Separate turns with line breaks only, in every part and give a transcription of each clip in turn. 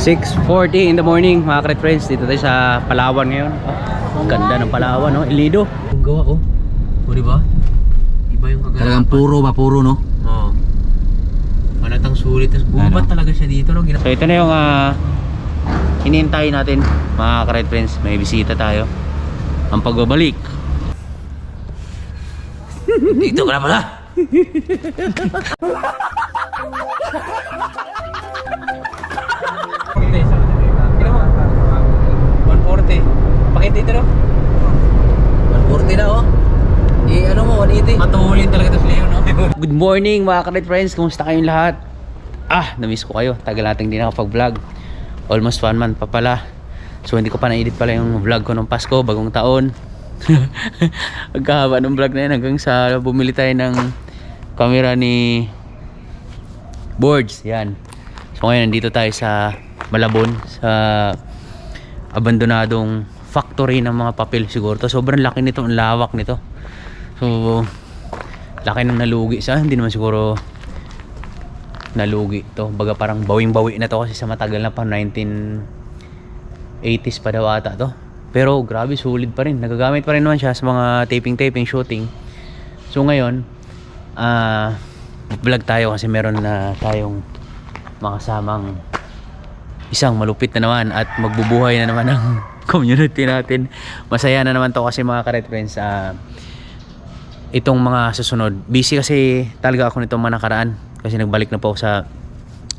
6:40 in the morning mga Kret friends. Dito tayo sa Palawan ngayon. Ganda ng Palawan, no? El Nido. Ang gawa, oh. O, diba? Iba yung kaganapan.
Talagang puro, no?
Oo. Malatang sulit. Bumabat talaga siya dito, no? So ito na yung hinihintay natin mga Kret friends. May bisita tayo. Ang pagbabalik. Dito ka na pala. Pakita dito, no?
140 na, oh. Ano mo, 180.
Matulin talaga ito si Leo, no? Good morning mga Kret friends. Kumusta kayong lahat? Na-miss ko kayo. Tagal natin din nakapag-vlog. Almost 1 month pa pala. So hindi ko pa na-edit pala yung vlog ko nung Pasko, bagong taon. Magkahaba ng vlog na yun hanggang sa bumili tayo ng camera ni Boards. Yan. So ngayon nandito tayo sa Malabon, sa abandonadong factory ng mga papel siguro to. Sobrang laki nito, ang lawak nito. So laki ng nalugi sa, hindi naman siguro nalugi to. Baga parang bawing-bawi na to kasi sa matagal na pa, 1980s pa daw ata to. Pero grabe, sulit pa rin. Nagagamit pa rin naman siya sa mga taping, shooting. So ngayon vlog tayo kasi meron na tayong makasamang isang malupit na naman at magbubuhay na naman ng community natin. Masaya na naman to kasi mga Kret friends. Itong mga susunod, busy kasi talaga ako nitong mga nakaraan kasi nagbalik na po ako sa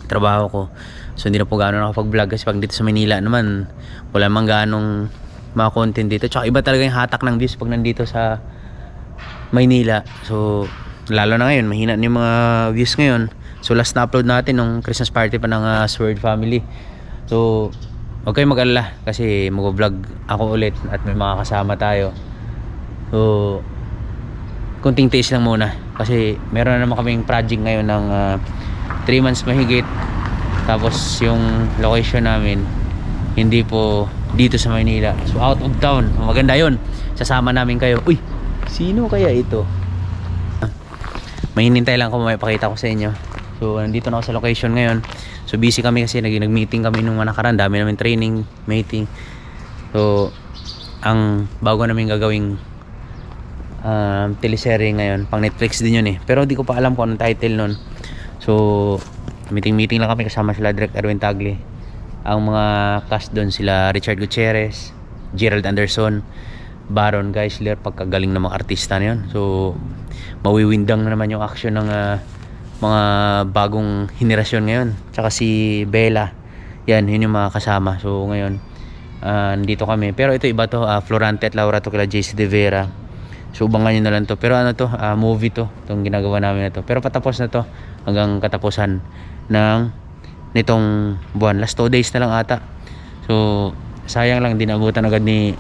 trabaho ko. So hindi na po gaano nakapag-vlog kasi pag dito sa Manila naman wala mang gaanong mga content dito. Tsaka iba talaga yung hatak ng views pag nandito sa Maynila. So lalo na ngayon, mahina na yung mga views ngayon. So last na upload natin nung Christmas party pa ng Sword family. So huwag kayong mag-alala kasi mag-vlog ako ulit at may mga kasama tayo. So kunting tiis lang muna kasi meron na naman kaming project ngayon ng 3 months mahigit. Tapos yung location namin hindi po dito sa Maynila, so out of town. Maganda yun, sasama namin kayo. Uy, sino kaya ito? May hinintay lang ko, may pakita ko sa inyo. So nandito na ako sa location ngayon. So busy kami kasi nag-meeting kami nung nakaraan. Dami namin training, meeting. So ang bago namin gagawing teleserye ngayon, pang Netflix din yun eh. Pero hindi ko pa alam kung anong title nun. So meeting lang kami kasama sila Direk Erwin Tagle. Ang mga cast doon sila Richard Gutierrez, Gerald Anderson, Baron Geisler, pagkagaling ng mga artista na yun. So mawiwindang na naman yung action ng mga bagong henerasyon ngayon. Tsaka si Bella, yan, yun yung mga kasama. So ngayon nandito kami. Pero ito iba to, Florante at Laura to kila JC De Vera. So ubangan nyo na lang to. Pero ano to, movie to, itong ginagawa namin na to. Pero patapos na to hanggang katapusan ng nitong buwan. Last 2 days na lang ata. So sayang lang, dinabutan agad ni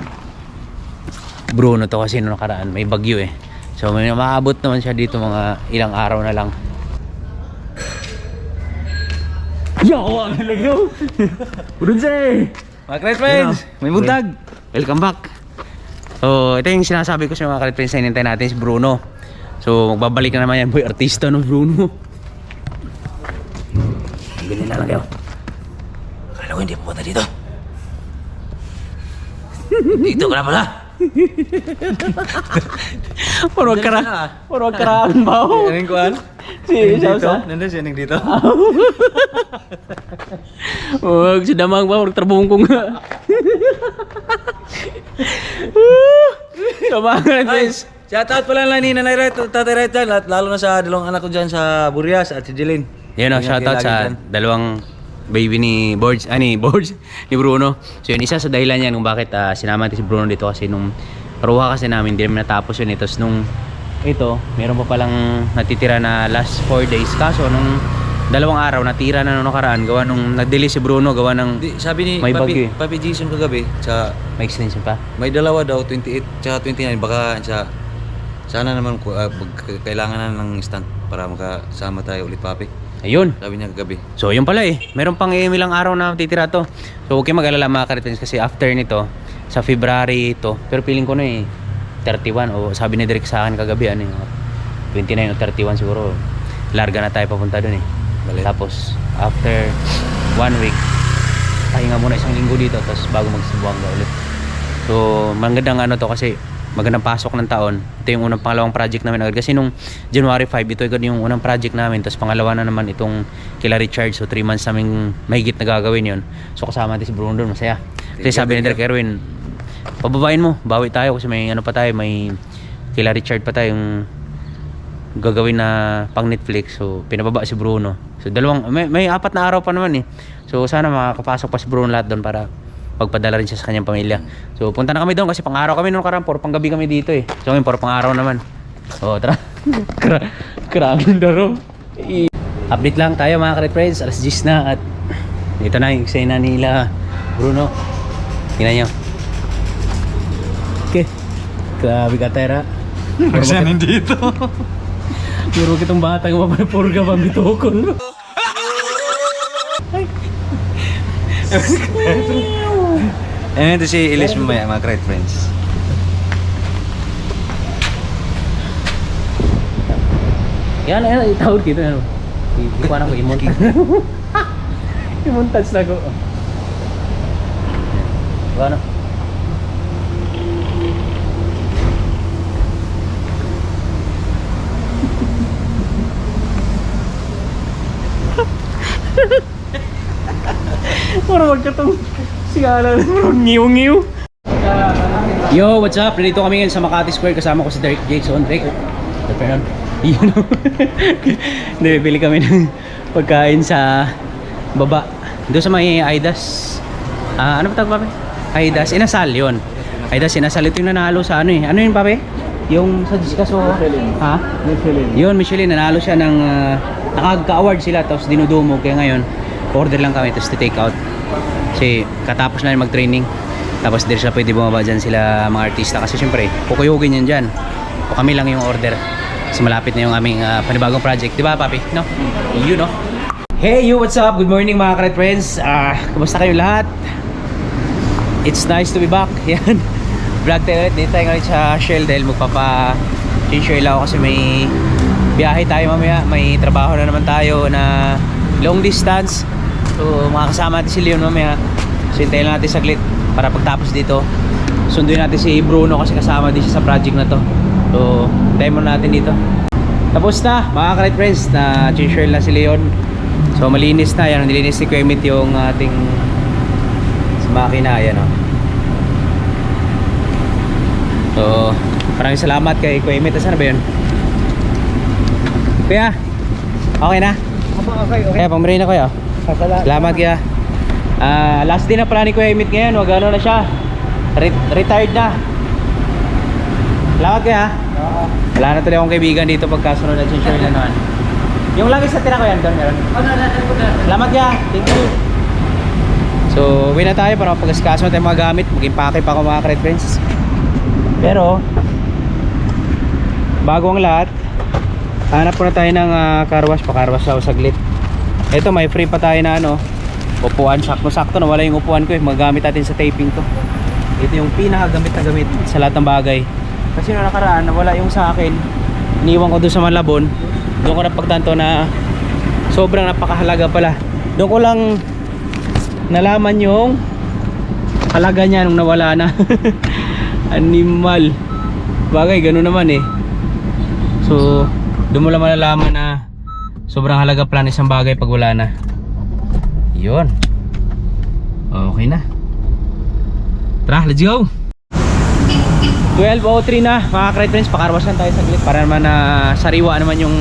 Bruno to kasi noong nakaraan may bagyo eh. So may maabot naman siya dito mga ilang araw na lang. Yawa ang lagaw. Udunse mga Kret friends, may buntag. Welcome back. So ito yung sinasabi ko sa mga Kret friends na hinintay natin si Bruno. So magbabalik na naman yan, boy, artista no Bruno. Ganyan na lang kayo. Akala ko hindi pumunta dito. Dito ka na pala. Puro karaan ba ako?
Anong kuhan?
Si Sausa.
Nandun siya dito.
Huwag si Damang ba? Huwag trabungkong nga. Tamangan guys.
Shoutout pala lang ni Nanay Tatay Red dyan, lalo na sa dalawang anak ko dyan sa Burias at si Jeline.
Yan o, shoutout sa dalawang baby ni Borge, ni Bruno. So yun, isa sa dahilan yan kung bakit sinama natin si Bruno dito kasi nung ruha kasi namin hindi namin natapos yun. Tapos nung ito, meron pa palang natitira na last 4 days. Kaso nung 2 araw natira na nung nakaraan gawa nung nag-delay si Bruno gawa ng
sabi ni
may bagyo eh.
Papi Jason kagabi sa
May extension pa?
may dalawa daw, 28 tsaka 29, baka sana naman kailangan na ng instant para makasama tayo ulit, Papi.
Ayun.
Sabi niya kagabi.
So yun pala eh. Meron pang ilang araw na titira to. So huwag kayong mag-alala mga Kret friends kasi after nito sa February ito. Pero feeling ko na eh 31 o sabi ni Derek sa akin kagabi 29 o 31 siguro. Larga na tayo papunta dun eh.
Balik.
Tapos after 1 week pahinga muna isang linggo dito tapos bago mag-Zamboanga ulit. So magandang ano to kasi magandang pasok ng taon. Ito yung unang pangalawang project namin agad kasi nung January 5 ito agad yung unang project namin, tapos pangalawa na naman itong kila Richard. So 3 months namin mahigit na gagawin yun. So kasama natin si Bruno doon, masaya. Kasi sabi ni Direk Erwin, pababain mo, bawi tayo kasi may ano pa tayo, may kila Richard pa tayong gagawin na pang Netflix. So pinababa si Bruno. So dalawang may 4 na araw pa naman eh. So sana makakapasok pa si Bruno lahat doon para pagpadala rin siya sa kanyang pamilya. So punta na kami doon kasi pang-araw kami noong karaan, puro pang-gabi kami dito eh. So ngayon puro pang-araw naman. So tara. Karaming laro. Update lang tayo mga Karet Friends, alas 10 na at dito na yung eksena nila Bruno. Tingnan nyo. Okay. Grabe ka tera.
Magsanin dito.
Puro kitong bata ng mapapurga pambitokon.
Ito si Elise mamaya, mga Karet Friends.
Yan, itawag dito. Ikuha na ko, imontage. Imontage na ko. Ano? Parang magkatong sigala ngiw-ngiw. Yo, what's up? Dito kami ngayon sa Makati Square. Kasama ko si Derek Jason. Derek, Fernand. Yun o. Bibili kami ng pagkain sa baba. Doon sa may Aidas. Ano ba tawag, pape? Aidas Inasal, yun. Aidas Inasal. Ito yung nanalo sa ano eh. Ano yun, pape? Yung sa Discaso. Ha? Michelin. Yun, Michelin. Nanalo siya ng nakagka-award sila. Tapos dinudumog. Kaya ngayon, order lang kami. Tapos take out. Kasi katapos na mag-training. Tapos di sila pwede bumaba dyan sila mga artista. Kasi syempre, kukuyugin yan dyan. O kami lang yung order. Kasi malapit na yung aming panibagong project. Diba, papi? No? You know? Hey, you, what's up? Good morning mga Karet Friends. Kumusta kayo lahat? It's nice to be back. Yan. Vlog tayo ulit. Dito tayo ngayon sa Shell dahil magpapa-share lang ako kasi may biyahe tayo mamaya. May trabaho na naman tayo na long distance. So makakasama natin si Leon mamaya. So hintayin lang natin saglit para pagtapos dito sunduin natin si Bruno kasi kasama din siya sa project na to. So hintayin muna natin dito. Tapos na mga Karet Friends, na share na si Leon. So malinis na yan. Nilinis ni Kuemit yung ating makina. Ayan o. So maraming salamat kay Kuemit. Saan na ba yun? Kuya, okay na? Okay. Kaya pamarin na kuya. Salamat kaya. Last day na pala ni Kuya Emit ngayon. Wag ano na siya. Retired na. Salamat kaya. Wala na tuloy akong kaibigan dito pagkasunod at share na naman. Yung langis sa tira ko yan doon meron. Salamat kaya. Thank you. So uwi na tayo para mapag-askaso natin mga gamit. Mag-impake pa ako mga Karet Friends. Pero bago ang lahat, hanap po na tayo ng car wash. Pa-car wash ako saglit. Ito may free pa tayo na ano, upuan. Sakto-sakto na wala yung upuan ko eh. Magagamit natin sa taping to. Ito yung pinakagamit na gamit sa lahat ng bagay. Kasi noong nakaraan nawala yung sa akin. Iniwan ko doon sa Malabon. Doon ko napagtanto na sobrang napakahalaga pala. Doon ko lang nalaman yung halaga niya nung nawala na. Animal. Bagay ganun naman eh. So doon mo lang malalaman na sobrang halaga pala ng isang bagay pag wala na. Yun. Okay na. Tara, let's go. 12:03 na mga Karet Friends. Pakarwasan tayo saglit para naman sariwa naman yung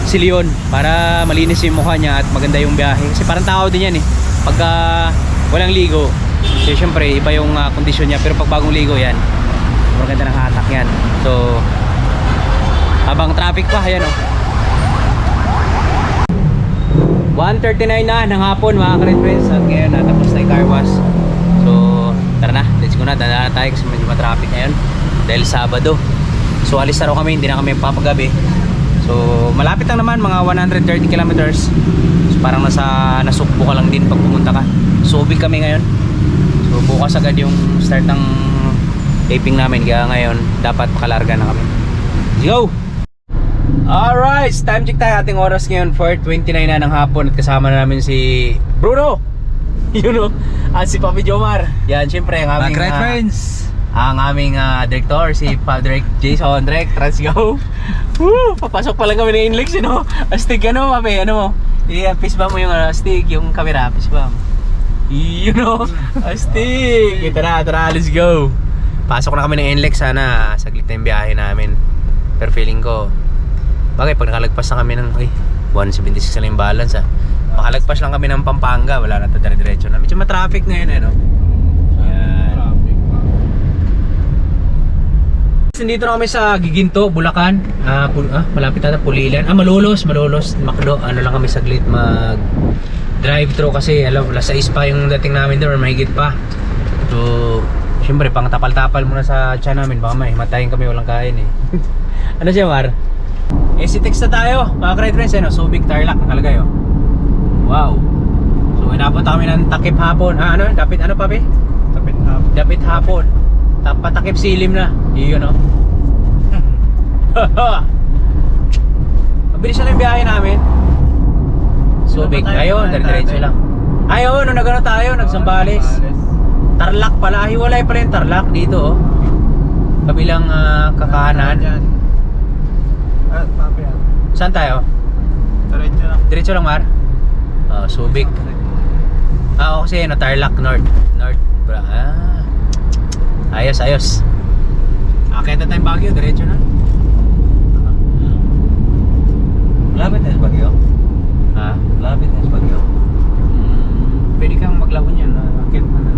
si Leon. Para malinis yung mukha niya at maganda yung biyahe. Kasi parang tao din yan eh. Pagka walang ligo, so, syempre iba yung kondisyon niya. Pero pag bagong ligo yan, maganda ng hatak yan. So habang traffic pa, ayan o. 1:39 na ng hapon mga Karet Friends. At ngayon natapos na yung car wash. So tara na, let's go na. Dadaan na tayo kasi medyo matraffic ngayon dahil Sabado. So alis na raw kami, hindi na kami papagabi. So malapit lang naman, mga 130 kilometers. So parang nasukbo ka lang din pag pumunta ka. Subic kami ngayon. So bukas agad yung start ng taping namin. Kaya ngayon dapat pakalarga na kami. Let's go! Alright, time check tayo. Ating oras ngayon 4:29 na ng hapon at kasama na namin si Bruno. You know, at si Papi Jomar. Yan, syempre ang aming
Mga friends.
ang aming director, si Padre Jason Drek. Let's go. Woo! Papasok pa lang kami ng Inlex, you know. Astig, ano, Papi, ano mo? I-fist bump mo yung astig, yung camera, fist bump. You know, astig. Tara, let's go. Pasok na kami ng Inlex, sana saglit na yung biyahe namin. Pero feeling ko, bagay, pag nakalagpas na kami ng, 176 na lang yung balance Makalagpas lang kami ng Pampanga, wala na ito dire-diretso na. Medyo ma-traffic ngayon no? Yan. Nandito na kami sa Giginto, Bulacan. Malapit na Pulilan. Malolos. Macdo, ano lang kami saglit mag-drive-thru kasi alam, alas 6 pa yung dating namin doon or mahigit pa. So, syempre pang tapal-tapal muna sa tiyan namin, baka matayin kami walang kain Ano siya, Mar? Si-text na tayo, mga ka-ride friends, Subic Tarlac nakalagay Wow. So inapunta kami ng takip hapon. Dapit ano Papi? Dapit hapon. Patakip silim na. Iyon Mabilis na yung biyahe namin. Subic, ayun, diretso lang. Ayun, nung nagano tayo, nagsambales. Tarlac pala, hiwalay pala yung Tarlac dito kabilang kakanan. Saan tayo? Diretso lang, Mar? Subic. Kasi Tarlac North. Ayos. Akita tayong Baguio, diretso na.
Lapit na sa Baguio. Lapit na sa Baguio.
Pwede kang maglahon yan. Akit na.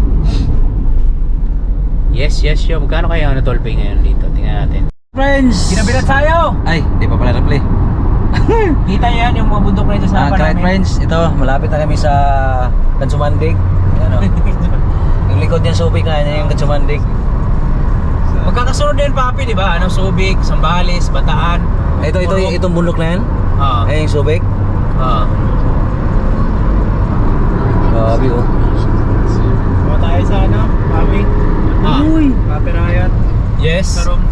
Yes. Magkano kaya toll pay ngayon dito? Tingnan natin. Friends! Kinabilat tayo!
Ay, di pa pala na-play.
Kita yan yung mga bundok na ito sa harapan
Right
namin.
friends, ito, malapit na kami sa Kansumandig. Yung likod niyan Subic na, yan yung Kansumandig.
Magkakasunod din Papi, di ba? Subic, Sambales, Bataan.
Itong bundok na yan. Yung Subic. Grabe
tayo sa Papi. Papi Riot.
Yes.
Sarong.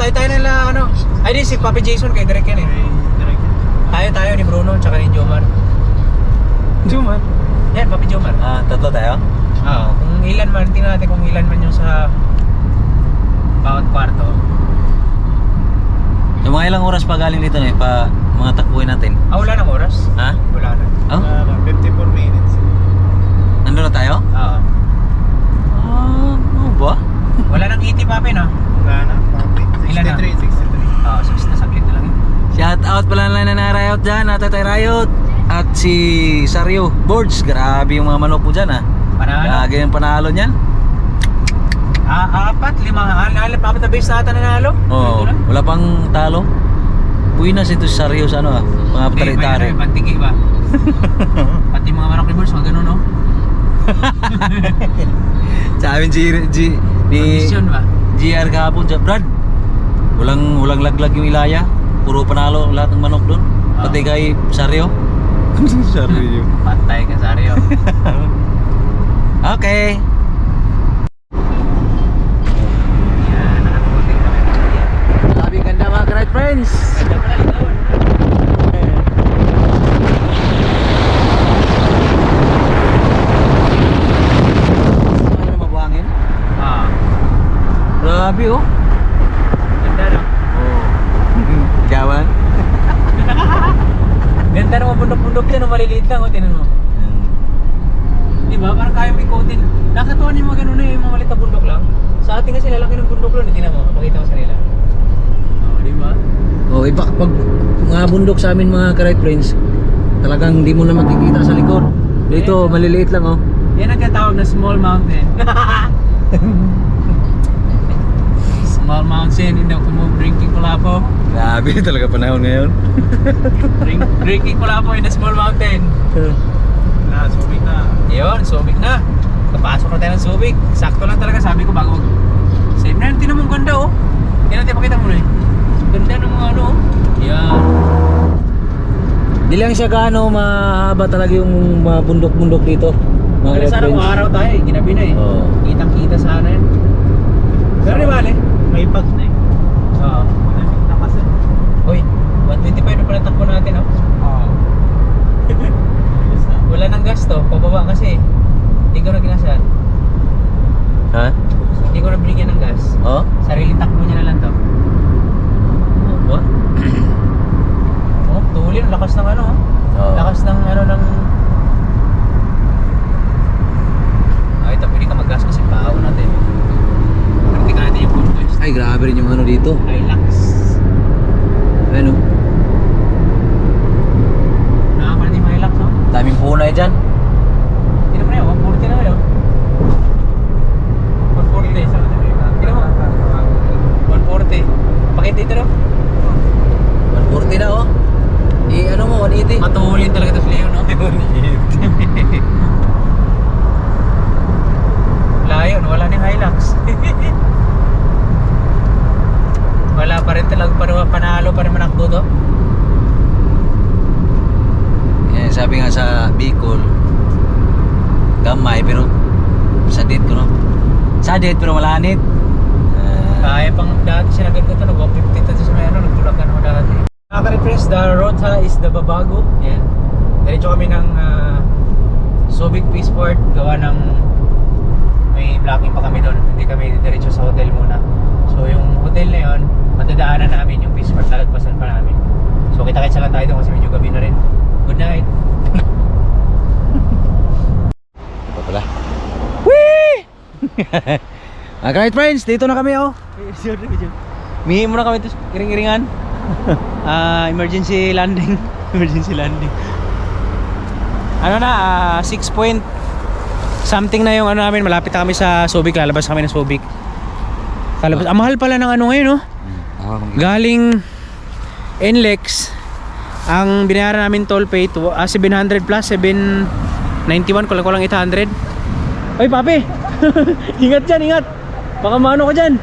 Tayo nila Ay di si Papi Jason kay Direk yan Tayo ni Bruno tsaka ni Jomar. Yan, Papi Jomar.
Tatlo tayo?
Kung ilan man, tingnan natin kung ilan man yung sa bawat kwarto.
Yung mga ilang oras pa galing dito mga takbuhin natin.
Wala nang oras?
Ha?
Wala na.
54 minutes.
Nandun na tayo? Ba?
Wala nang iti Papi
Wala na, Papi.
Ilan na?
63.
Na saglit na lang
Shout out pala na Riot dyan, Tatay Riot. At si Sario Boards, grabe yung mga manok po dyan
Panalo?
Lagi yung panalo niyan.
4, 5, 4 na base na ata nanalo.
Wala pang talo. Puwinas ito si Sario sa mga patari-tari.
Pantigi ba? Pati mga manok ni Boards, mga ganun
Sa amin
Mission ba?
GR kahapon dyan, Brad. Walang laglag yung Ilaya. Puro panalo lahat ng manok doon. Pati kay Sario. Sario.
Patay ka Sario.
Okay.
Yan, nakatutin kami.
Sabi ganda mga ka-ride friends.
Ganda pala likawin.
Ano mabuhangin? Grabe
Ganda
Gawan.
Ganda ng mga bundok-bundok yan, maliliit lang tinan mo. Diba? Parang kaya may ikotin. Nakatuwa niyo mga ganun yung mga maliit na bundok lang. Sa atin kasi lalaki ng bundok lang, tinan mo, mapakita ko sa nila. Diba?
Iba pag mga bundok sa amin mga ka-ride friends, talagang hindi mo na makikita sa likod. Dito maliliit lang
Yan ang tinatawag na small mountain. Small mountain in the drinking Kulapo.
Grabe talaga panahon ngayon.
Drinking Kulapo in the small mountain.
Subic na.
Yun, Subic na. Kapasok na tayo ng Subic. Sakto lang talaga, sabi ko bago save na yun. Tinan mo ang ganda Tinan natin, pakita mo na Ganda ng mga Yan.
Di lang siya gaano mahaba talaga yung mga bundok-bundok dito. Mga
Kaya sana kung araw tayo, ginabi na
Oo.
Kitang-kita sana yan. Pero di bale.
May pag na
Oo.
Malamig na kasi.
Uy, 125 na pala takbo natin
Oo.
Wala nang gasto, pababa
Ha?
Hindi ko na binigyan ng gas.
Oh?
Sariling takbo niya na lang to.
Oh, ba?
Oh, tulin. Lakas ng ano.
Oh.
Lakas ng ano ng... Ay, ito pwede ka mag-gas kasi paaw natin. Parati ka natin yung full twist.
Ay, grabe rin yung ano dito.
Hilux.
Ano?
Nakakapalit yung Hilux, no?
Daming punay dyan.
Hindi naman yun, 140 na yun. 140. Hindi mo. 140. Pakita dito, no?
140 na oh. Ano mo, 180.
Matulin talaga ito si Leo, no? Layo, no? Wala nang Hilux. Wala pa rin talaga, panalo pa rin manakbo to.
Yan, sabi nga sa Bicol, gamay pero sadit ko no. Sadit pero malanit.
Kaya pang dati sinagan ko ito, nag-150 ito sa may ano, nagtulakan ako dati. Friends, the road is the Babago. Yan. Diretso kami ng Subic Peaceport, gawa ng may blocking pa kami doon. Hindi kami diretso sa hotel muna. So yung hotel na yun, matadaanan namin yung Peaceport, lalagpasan pa namin. So kita-kitsa lang tayo doon kasi medyo gabi na rin. Good night.
Ito pala. Whee! Alright friends, dito na kami oh.
Mihi muna kami ito iring-iringan. Emergency landing. Emergency landing. Ano na, 6 point something na yung ano namin. Malapit na kami sa Subic. Lalabas kami ng Subic. Kalabas. Mahal pala ng ano ngayon, no? Galing NLEX. Ang binayaran namin toll pay to 700 plus 791, kulang 800. Oy, papi. Ingat dyan, ingat. Baka maano ka dyan.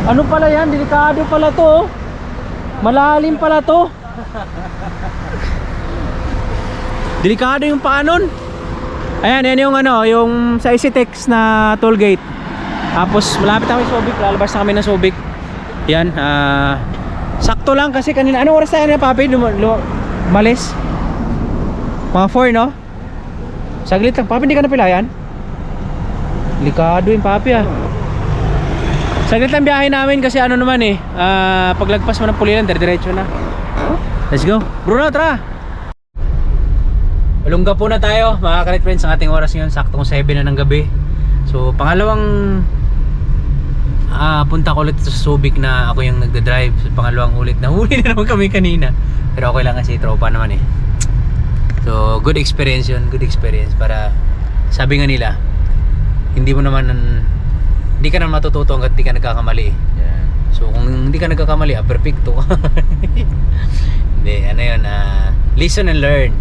Ano pala yan? Delikado pala to. Malalim pala to. Delikado yung paanon. Ayan, yan yung ano, yung sa Isitex na toll gate. Tapos malapit na kami sa Subic, lalabas na kami ng Subic. Yan, sakto lang kasi kanina. Anong oras tayo na, papi? Malis? Mga 4, no? Saglit lang. Papi, hindi ka napilayan? Delikado yung papi, ah. Saglit lang biyahe namin kasi ano naman eh, paglagpas mo ng Pulilan, diretso na. Let's go. Bruno, tara! Malungga po na tayo mga ka-Red Friends. Ang ating oras ngayon, saktong 7 na ng gabi. So pangalawang punta ko ulit sa Subic na ako yung nagda-drive. So pangalawang ulit na huli na naman kami kanina. Pero okay lang kasi tropa naman eh. So good experience yun, good experience. Para sabi nga nila, hindi ka na matututo hanggat di ka nagkakamali eh.
Yeah.
So kung hindi ka nagkakamali, perfecto ka. Hindi, ano yun, listen and learn.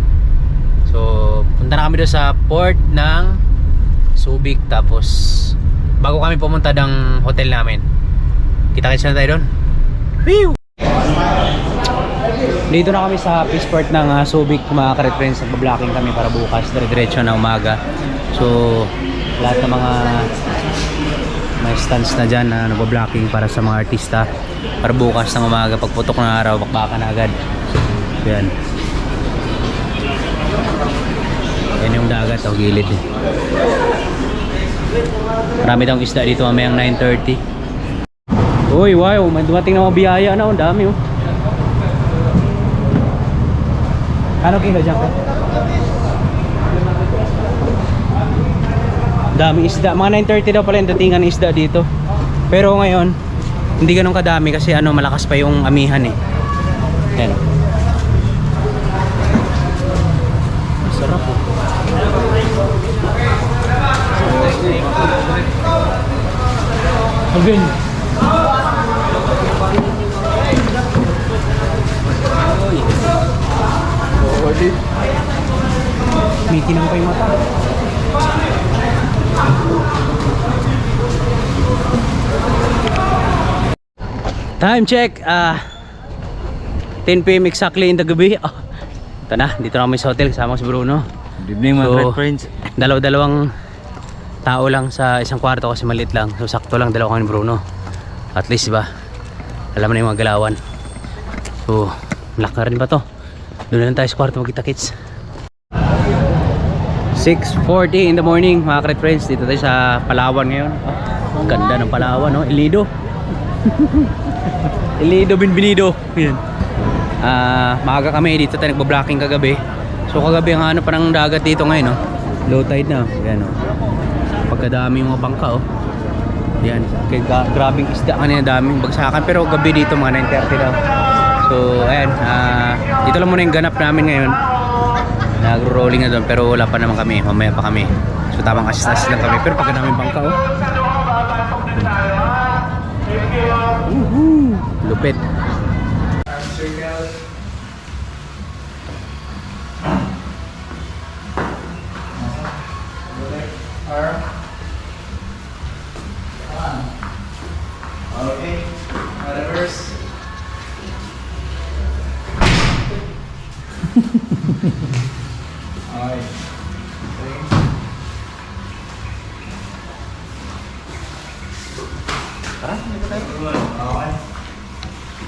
So punta na kami doon sa port ng Subic. Tapos bago kami pumunta ng hotel namin, kita-kitsa na tayo doon. Whew! Dito na kami sa Peaceport ng Subic mga ka-Red Friends. Nagbablocking kami para bukas diretso na umaga. So lahat ng mga may stands na dyan na nagbablocking para sa mga artista para bukas ng umaga, pagputok ng araw, bakbakan na agad. So yan. Yan yung dagat o gilid eh. Marami tayong isda dito mamayang 9:30. Uy, wow, may dumating na mga biyaya na, ang dami oh. Ano kilo dyan ka? Dami isda, mga 9:30 daw pala yung datingan ng isda dito. Pero ngayon, hindi ganun kadami kasi ano, malakas pa yung amihan eh. Yan. Masarap oh. Again. May kinang pa yung mata. Time check, 10 PM exactly in the gabi. Ito na, dito na kami sa hotel kasama ko si Bruno.
Good evening mga Red Friends.
Dalawang tao lang sa isang kwarto kasi maliit lang. So sakto lang, dalawa kami ni Bruno. At least ba, alam na yung mga galawan. So, laka rin ba to? Doon na lang tayo sa kwarto, magkita-kits. 6 6:40 in the morning mga Karet Friends. Dito tayo sa Palawan ngayon. Oh, ganda ng Palawan, no? Ilido. Ilido Binbinido. Yan. Maaga kami dito tayo nagba-blocking kagabi. So kagabi ang ano pa ng dagat dito ngayon, no? Low tide na. Yan, no? Pagkadami mga bangka, oh. Yan. Kaya grabing isda kanina, daming bagsakan. Pero gabi dito mga 9:30 daw. So ayan, dito lang muna yung ganap namin ngayon. Nagro-rolling na doon pero wala pa naman kami, mamaya pa kami. So tamang assist lang kami pero pagkadaming bangka, oh. Lupit.
Okay. Reverse. Okay.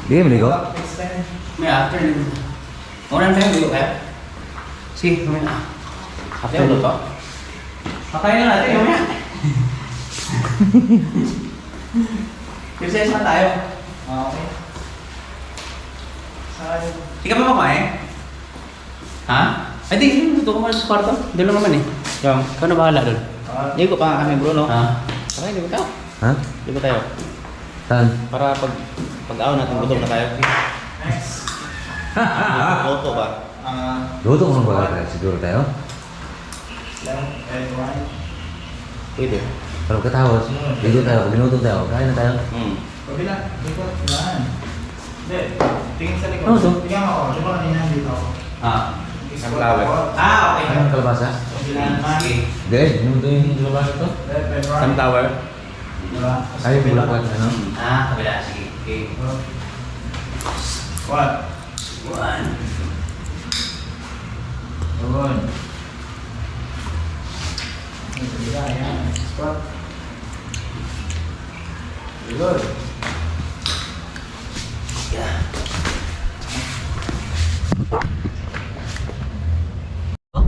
Di maligo?
May afternoon. Morning tayo dito kaya? Sige, mamaya. After ulo to? Pakain na natin, mamaya. Princess na tayo.
Okay. Saan?
Di ka pa kumain? Ha? Ay di, dito ka muna sa kwarto. Doon lang naman eh. Yung, ikaw na bahala doon.
Hindi ko pa kami Bruno.
Ha?
Okay, di ba tayo?
Ha?
Di ba tayo?
Saan?
Para pag-aw natin gutom na tayo. Next. Auto ba?
Luto ko ba tayo? Siguro tayo?
Left and right. Pwede.
Pero katapos, ligo tayo. Pag ginutom tayo, kain na tayo.
Kabila. Likod. Yan. Hindi. Tingin sa likod.
Ano to?
Tingnan ako. Di ba kanina dito ako?
Sunflower. Okay.
Ano ang kalabasa?
Kabila naman.
Good. Nuto yung kalabasa to?
Left and right.
Sunflower.
Diba?
Ay, bulaklak ano?
Kabila. Sige. Okay.
What?
One.
Yun. Kabila. Yan. Spot. Good.
Yeah. Oh.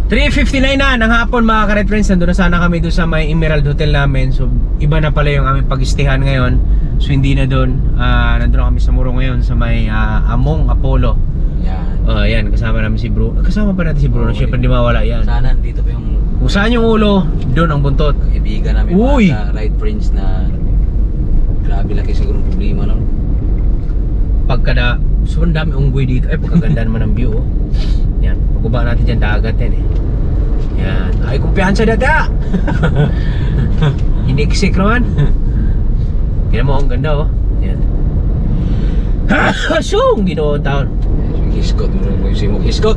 3:59 na ng hapon mga Karet Friends. Nandun na sana kami doon sa may Emerald Hotel namin. So iba na pala yung aming pag-istihan ngayon. So hindi na doon. Nandun na kami sa Muro ngayon sa may Among Apollo.
Yan.
Yan, kasama namin si Bruno. Kasama pa natin si Bruno. Siyempre hindi mawala yan.
Sana dito pa yung
Kung saan yung ulo, doon ang buntot.
kaibigan namin
Uy!
mga right friends na grabe laki siguro problema lang.
Pagkada, so ang dami unggoy dito. Ay, pagkaganda naman ng view, oh. Yan, pagbaba natin dyan, dagat yan eh. Yan, ay kumpiyansa dada! Hindi kisik naman. Kaya mo, ang ganda, oh. Yan. Asong! Ginoon taon.
Hiskot mo rin yung simok hiskot.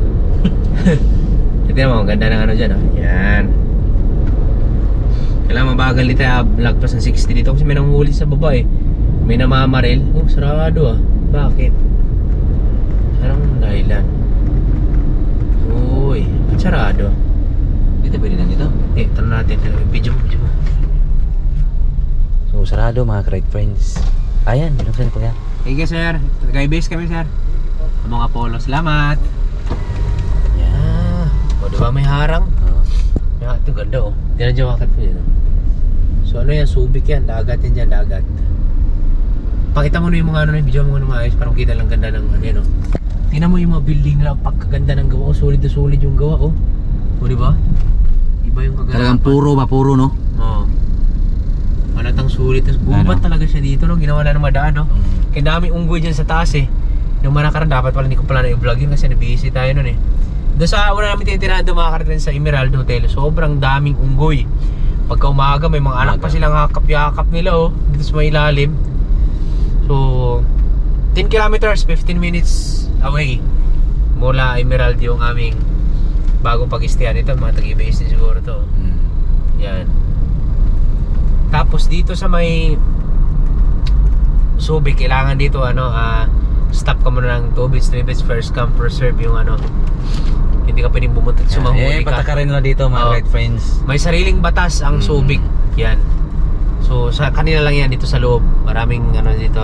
Tignan mo, ang ganda ng ano dyan, oh. Yan. Kailangan mabagal dito, lagpas ng 60 dito kasi may nanghuli sa baba eh. May namamaril. Oh, sarado ah. Bakit? Sarang dahilan. Uy, ba't sarado?
Dito pwede na dito.
Tanong natin. Video mo.
So sarado mga right friends. Ayan, binuksan ko yan.
Sige sir, tagay-base kami sir. Mga Apollo, salamat. Yeah. O diba may harang? Yeah, ito ganda oh. Tinan dyan wakat po yun. So ano yan, Subic yan, dagat yan dyan, dagat. Pakita mo na yung mga ano na video mo na maayos, parang kita lang ganda ng ano yan oh. Tingnan mo yung mga building nila, pagkaganda ng gawa, solid na solid yung gawa oh. O diba? Iba yung kaganda.
Talagang puro no?
Oo. Malatang sulit. Tapos gubat talaga siya dito, no? Ginawa na ng madaan, no? Kaya dami unggoy dyan sa taas, eh. Nung manakaran, dapat pala hindi ko pala na-vlog yun kasi na-busy tayo nun, eh. Doon sa una namin tinitirahan doon mga karatin sa Emerald Hotel, sobrang daming unggoy. Pagka umaga, may mga anak pa silang hakap-yakap nila, oh. Dito sa may ilalim. So, 10 kilometers, 15 minutes away. Mula Emerald yung aming bagong pag-istayan. Ito, mga tag-ibase din siguro to. Yan. Tapos dito sa may Subic, kailangan dito stop ka muna ng 2 bits, 3 bits, first come first serve yung hindi ka pwedeng bumuntot sa mahuli ka.
Patakarin nila dito mga right friends.
May sariling batas ang Subic. Yan. So sa kanila lang yan dito sa loob. Maraming dito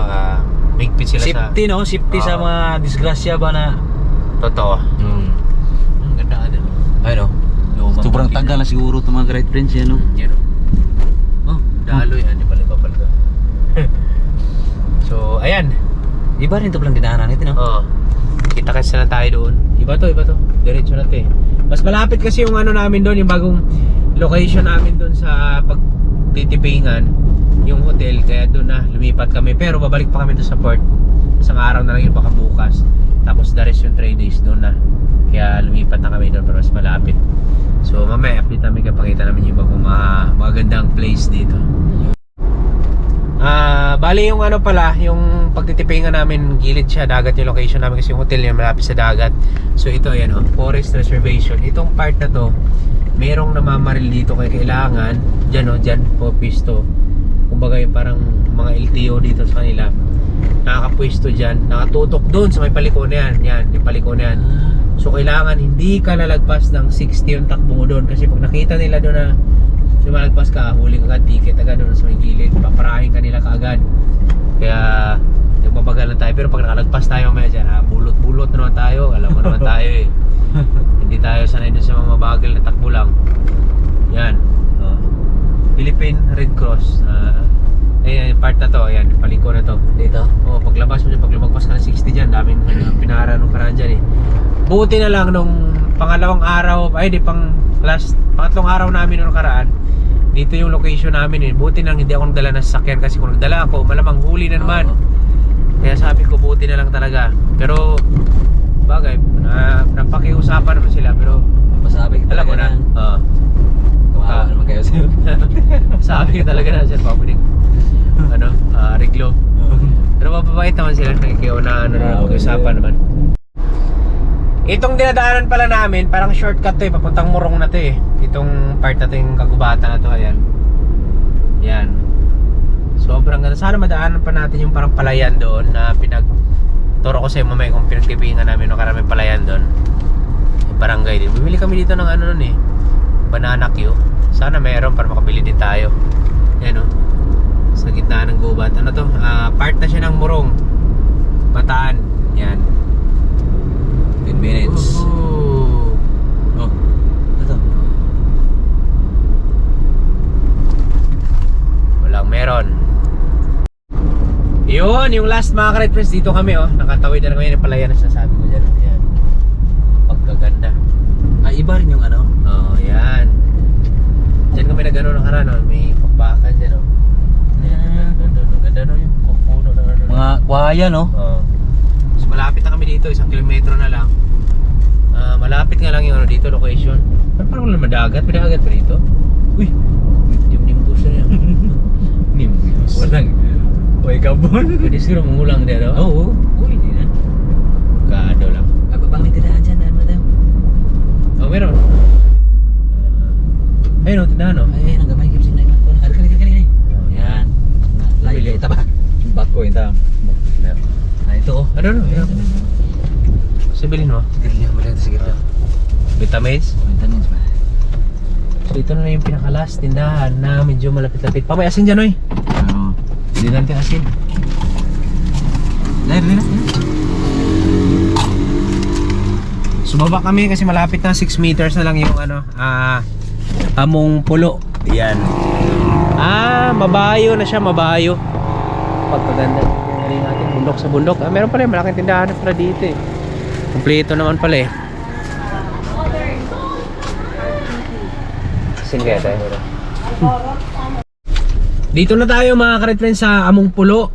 bigpit sila
safety,
sa
no? Safety sa mga disgrasya ba na
totoo. Ang ganda din.
Ay no. Gala siguro itong mga great friends yan, no?
Yan o. Oh, daloy. Di pala papalga. So, ayan.
Iba rin ito palang dinaanan natin, no?
Oo. Kita kasi na tayo doon. Iba to. Diretso na to eh. Mas malapit kasi yung ano namin doon, yung bagong location namin doon sa pagtitipingan, yung hotel. Kaya doon na lumipat kami. Pero babalik pa kami doon sa port. Isang araw na lang yun, baka bukas. Tapos the rest yung 3 days doon na. Kaya lumipat na kami doon pero mas malapit. So mamaya update namin, kapakita namin yung bagong magandang place dito. Bali yung ano pala, yung pagtitipingan namin, gilid siya, dagat yung location namin kasi yung hotel niya malapit sa dagat. So ito ayan oh, forest reservation. Itong part na to, merong namamaril dito kaya kailangan dyan oh, dyan po pisto. Kumbaga yung parang mga LTO dito sa kanila, nakakapwesto dyan, nakatutok doon sa may paliko na yan, yung paliko na yan. So kailangan hindi ka lalagpas ng 60 yung takbo mo doon, kasi pag nakita nila doon na lumalagpas ka, huli ka agad, ticket agad doon sa may gilid, paparahin ka nila kaagad. Kaya nagbabagal na tayo, pero pag nakalagpas tayo mamaya dyan, bulot-bulot na naman tayo, alam mo naman tayo eh. Hindi tayo sanay doon sa mga mabagal na takbo lang. Yan Philippine Red Cross. Ayan, part na to, ayan, yung paliko na to.
Dito?
Oo, paglabas mo dyan, pag lumagpas ka ng 60 dyan, daming pinara nung karaan dyan eh. Buti na lang nung pangatlong araw namin nung karaan, dito yung location namin eh. Buti nang hindi ako nagdala ng sasakyan, kasi kung nagdala ako, malamang huli na naman. Kaya sabi ko, buti na lang talaga. Pero, bagay, napakiusapan naman sila, pero
Masabi
alam mo na.
Kawawa naman kayo, sir.
Sabi ko talaga na, sir, papinig reglo. Pero mababait naman sila, nakikiunahan na pag-usapan naman. Itong dinadaanan pala namin, parang shortcut to eh, papuntang Morong na to eh. Itong part na to, yung kagubatan na to, ayan. Yan. Sobrang ganda. Sana madaanan pa natin yung parang palayan doon na turo ko sa'yo mamaya kung pinagtipingan namin o karaming palayan doon. Yung barangay din. Bumili kami dito ng ano nun eh, banana Q. Sana mayroon para makabili din tayo. Yan o. Sa gitna ng gubat. Ano to? Part na siya ng Morong. Bataan. Yan.
10 minutes.
Oh.
Ito.
Walang meron. Yun, yung last mga ka-Red Friends, dito kami oh. Nakatawid na kami ng palayan na sinasabi ko dyan. Yan. Pagkaganda.
Iba rin yung ano?
Oh, yan. Diyan kami nag-ano ng harano. May pakbakan dyan oh. Ganda no yung puno ng ano.
Mga kwaya, no?
Oh. So malapit na kami dito, 1 kilometro na lang. Malapit nga lang yung ano dito, location. Pero parang wala madagat, madagat pa dito. Uy, yung nimbus na yan. Nimbus.
Walang. Uy, kabon.
Pwede siguro mangulang din, no?
Oo. Uy, hindi na.
Kado lang.
Abang may tindahan dyan, ano daw?
Oh, meron. Ayun, tindahan, no?
Ay, nagamay kim sinay man ko. Kali. Yan. Layo ita ba? Bako ita. Nah, ito oh.
Ano, no? Sabihin mo?
Sige, maganda sige to.
Vitamins?
Vitamins ba?
So ito na yung pinaka-last tindahan na medyo malapit-lapit. Pamay, asin dyan, oy.
Oo.
Hindi natin asin.
Layo rin na.
Sumaba kami kasi malapit na 6 meters na lang yung ano, Among Pulo. Yan. Mabayo na siya, mabayo. Pagkaganda yung natin, bundok sa bundok. Meron pala yung malaking tindahan pala dito eh. Kompleto naman pala eh. Asin kaya tayo. Dito na tayo mga ka-Red Friends sa Among Pulo,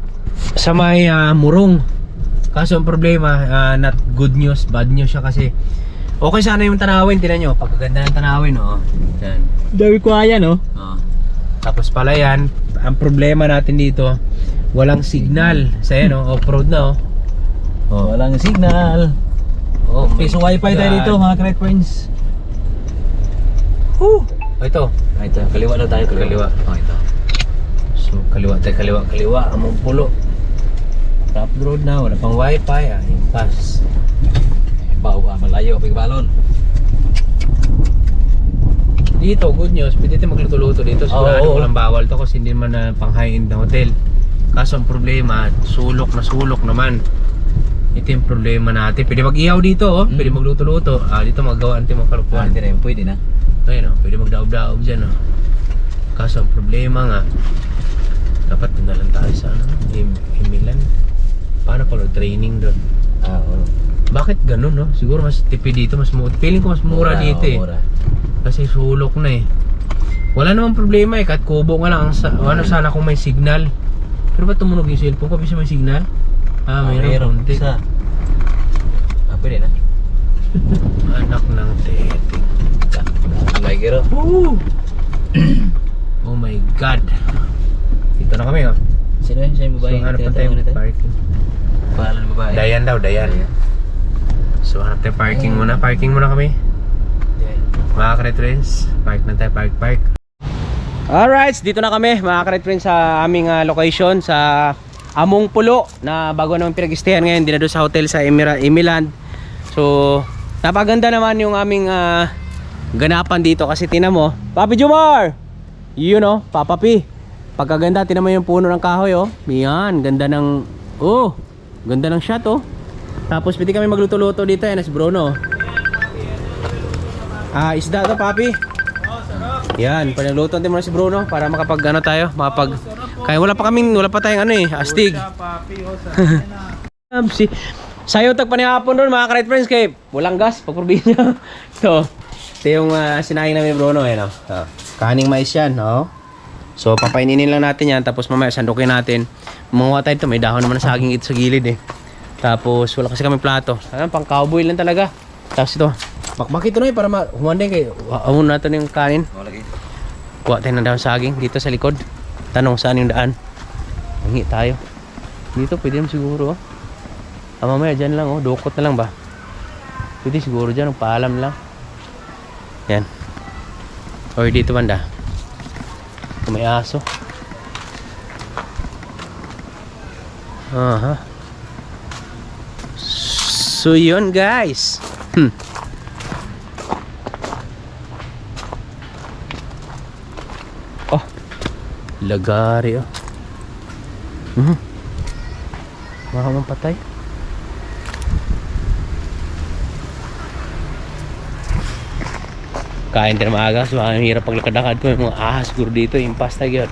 sa may Morong. Kaso ang problema, not good news, bad news siya kasi okay sana yung tanawin, tinan nyo, pagkaganda ng tanawin, oh. Yan.
Dami kwaya, no?
Oh. Tapos pala yan, ang problema natin dito, walang signal. Sa yan, oh, off-road na, oh.
Oh, walang signal.
Oh,
Okay, so wifi tayo dito, mga correct friends.
Oh, ito.
Ito, kaliwa daw tayo,
Kaliwa.
Oh, ito.
So, kaliwa tayo, kaliwa. Among Pulo. Rough road na, wala pang wifi, yung pass.
Malayo, pagbalon.
Dito, good news, pwede tayo magluto-luto dito. Sigurado
Oo.
walang bawal to kasi hindi man na pang high-end na hotel. Kaso ang problema, sulok naman. Ito yung problema natin. Pwede mag-ihaw dito, oh. Pwede magluto-luto. Dito magawa natin mga kalupuan.
Hindi na yun, pwede na.
Ayun o, pwede magdaob-daob dyan o. Kaso ang problema nga, dapat doon na lang tayo sa ano, Milan. Paano pala training doon?
Oo.
Bakit ganun no? Siguro mas tipid dito, mas mura. Feeling ko mas mura dito eh.
Mura.
Kasi sulok na eh. Wala namang problema eh, kahit kubo nga lang. Ano sana kung may signal. Pero ba tumunog yung cellphone ko? Bisa may signal? Mayroon. Konti.
Isa. Pwede na.
Anak ng tete.
May gero.
Woo! Oh my God. Dito na kami oh.
Sino yun? Siya yung babae?
So hanap na tayo parking.
Pangalan ng babae?
Dayan daw, Dayan. So hanap tayo parking muna. Parking muna kami. Mga ka-Red Friends, park na tayo, park. Alright, dito na kami mga ka-Red Friends sa aming location sa Among Pulo na bago naman pinag-stayan ngayon, dinado sa hotel sa Emiland. So, napaganda naman yung aming ganapan dito kasi tinan mo, Papi Jumar! You know, Papa P. Pagkaganda, tinan mo yung puno ng kahoy oh. Yan, ganda ng, oh, ganda ng shot oh. Tapos pwede kami magluto-luto dito yan, si Bruno. Isda to, Papi. Yan, panagluto natin muna si Bruno para makapag ano tayo, makapag kaya wala pa tayong ano eh, astig. Sayo tag panihapon doon mga ka-Red Friends kay walang gas pag probinsya. So, ito yung sinayang namin ni Bruno eh no. Kaning mais yan, no. So, papaininin lang natin yan tapos mamaya sandukin natin. Manguha tayo ito, may dahon naman na saging ito sa gilid eh. Tapos wala kasi kami plato. Pang cowboy lang talaga. Tapos ito, bakbak ito na para humandeng kay awon natin yung kanin. Kuha tayo ng dahon saging dito sa likod. Tanong saan yung daan. Hingi tayo. Dito pwede naman siguro. Mamaya dyan lang dukot na lang ba. Pwede siguro dyan, paalam lang. Yan. Or dito banda. Kung may aso. Aha. So yun guys. Oh, lagari oh. Baka mampatay. Kain tayo maaga, so ang hirap paglakad-lakad ko. Yung mga ahas siguro dito, yung pasta yun.